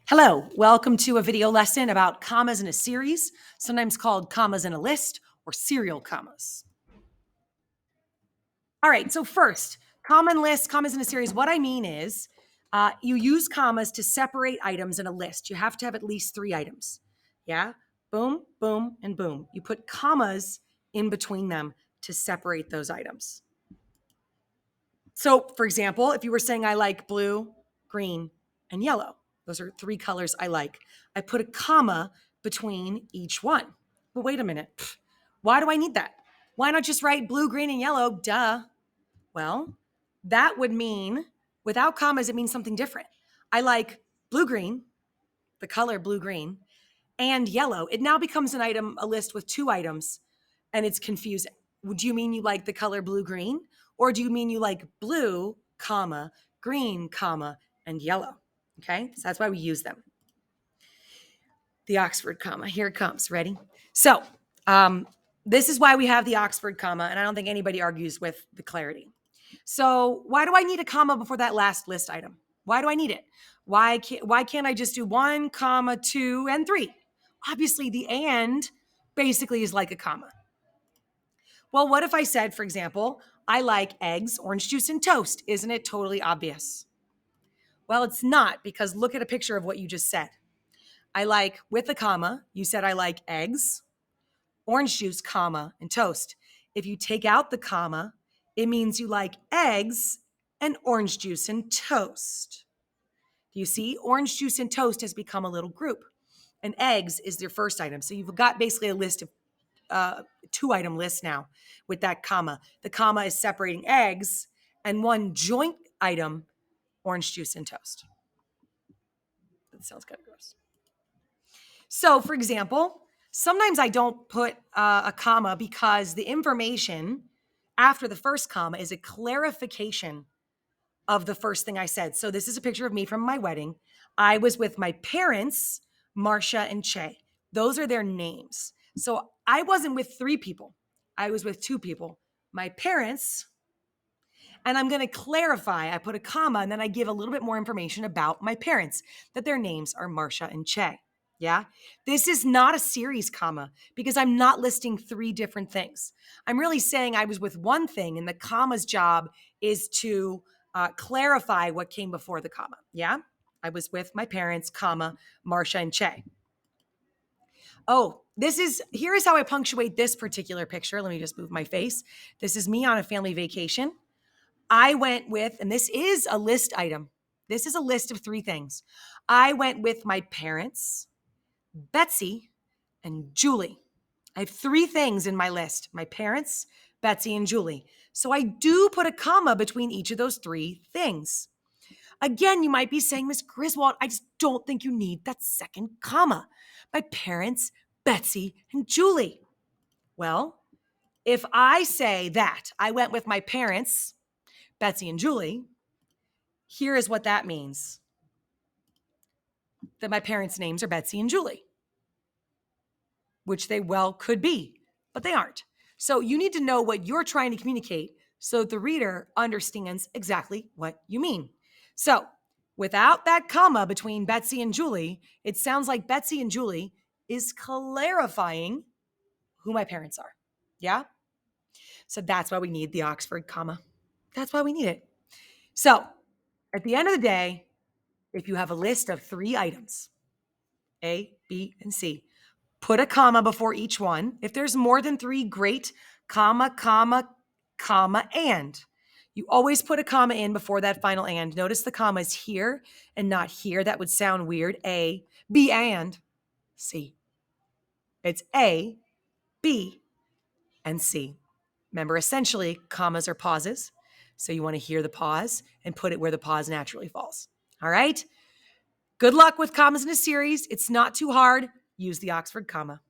Hello, welcome to a video lesson about commas in a series, sometimes called commas in a list or serial commas. All right, so first, common list, commas in a series. What I mean is you use commas to separate items in a list. You have to have at least 3 items. Yeah? Boom, boom, and boom. You put commas in between them to separate those items. So, for example, if you were saying I like blue, green, and yellow, those are 3 colors I like. I put a comma between each one. But wait a minute. Why do I need that? Why not just write blue, green, and yellow? Duh. Well, that would mean without commas, it means something different. I like blue, green, the color blue, green, and yellow. It now becomes an item, a list with 2 items, and it's confusing. Would you mean you like the color blue, green? Or do you mean you like blue, comma, green, comma, and yellow? Okay, so that's why we use them. The Oxford comma, here it comes, ready? So this is why we have the Oxford comma, and I don't think anybody argues with the clarity. So why do I need a comma before that last list item? Why do I need it? Why can't I just do 1, comma, 2, and 3? Obviously, the and basically is like a comma. Well, what if I said, for example, I like eggs, orange juice, and toast? Isn't it totally obvious? Well, it's not, because look at a picture of what you just said. I like, with a comma, you said I like eggs, orange juice, comma, and toast. If you take out the comma, it means you like eggs and orange juice and toast. Do you see? Orange juice and toast has become a little group, and eggs is their first item. So you've got basically a list of 2-item list now with that comma. The comma is separating eggs and one joint item, orange juice and toast. That sounds kind of gross. So, for example, sometimes I don't put a comma because the information after the first comma is a clarification of the first thing I said. So this is a picture of me from my wedding. I was with my parents, Marcia and Che. Those are their names. So I wasn't with 3 people. I was with 2 people, my parents, and I'm going to clarify. I put a comma and then I give a little bit more information about my parents, that their names are Marcia and Che. Yeah. This is not a series comma because I'm not listing 3 different things. I'm really saying I was with one thing, and the comma's job is to clarify what came before the comma. Yeah. I was with my parents, comma, Marcia and Che. Oh, here is how I punctuate this particular picture. Let me just move my face. This is me on a family vacation. I went with, and this is a list item. This is a list of 3 things. I went with my parents, Betsy, and Julie. I have 3 things in my list: my parents, Betsy, and Julie. So I do put a comma between each of those 3 things. Again, you might be saying, Miss Griswold, I just don't think you need that second comma. My parents, Betsy, and Julie. Well, if I say that I went with my parents, Betsy, and Julie, here is what that means: that my parents' names are Betsy and Julie, which they well could be, but they aren't. So you need to know what you're trying to communicate so that the reader understands exactly what you mean. So without that comma between Betsy and Julie, it sounds like Betsy and Julie is clarifying who my parents are. Yeah? So that's why we need the Oxford comma. That's why we need it. So at the end of the day, if you have a list of 3 items, A, B, and C, put a comma before each one. If there's more than 3, great. Comma, comma, comma, and. You always put a comma in before that final and. Notice the comma is here and not here. That would sound weird. A, B, and C. It's A, B, and C. Remember, essentially, commas are pauses. So you want to hear the pause and put it where the pause naturally falls. All right? Good luck with commas in a series. It's not too hard. Use the Oxford comma.